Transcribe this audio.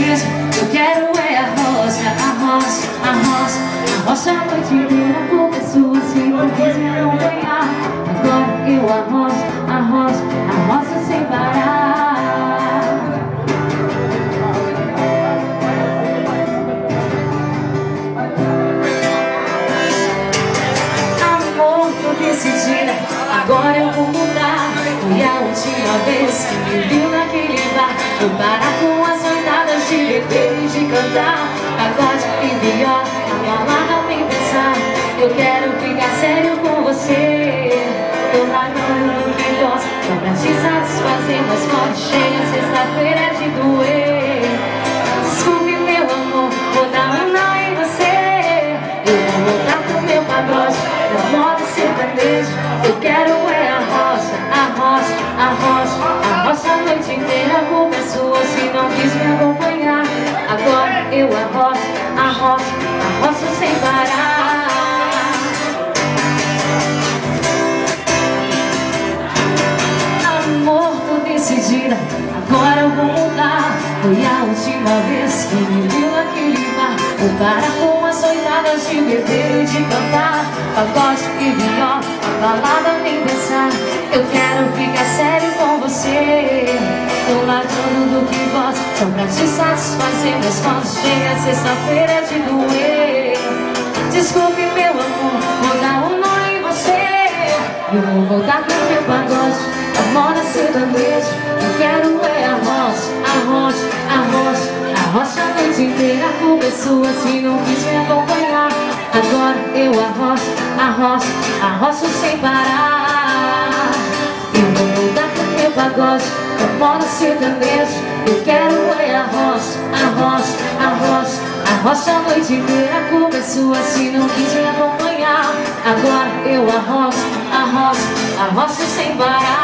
sertanejo. Eu quero é a roça, a roça, a roça. A roça a noite inteira com pessoas que não quis me acompanhar. Agora eu arroço, arroço, a roça sem parar. Amor, tô decidida, agora eu vou mudar. Foi a última vez que me viu naquele bar. Vou parar com as noitadas de beber e de cantar. Pagode e viola, a balada nem pensar. Eu quero ficar sério com você. Tô largando do que gosto, só pra te satisfazer. Mas pode cheia, sexta-feira é de doer. Desculpe meu amor, vou dar um nó em você. Eu vou voltar pro meu pagode, na moda sertanejo. Eu quero é a roça, a roça, a roça. A roça a noite inteira com pessoas que não quis me acompanhar. Agora eu arroço, arroço, arroço sem parar. Amor, tô decidida, agora eu vou mudar. Foi a última vez que me viu naquele bar. Vou parar com as noitadas de beber e de cantar. Pagode e viola, a balada nem pensar. Eu quero ficar sério com você. Tô largando do que gosto, só pra te satisfazer. Mas quando chega sexta-feira é de doer. Desculpe meu amor, vou dar um nó em você. Eu vou voltar pro meu pagode, a moda sertanejo. Eu quero é a roça, a roça, a roça. A roça a noite inteira com pessoas que não quis me acompanhar. Agora eu arroço, arroço, arroço sem parar. Eu vou voltar pro meu pagode, a moda sertanejo. Eu quero é a roça, a roça, a roça. A roça a noite inteira com pessoas que não quis me acompanhar. Agora eu arroço, arroço, arroço sem parar.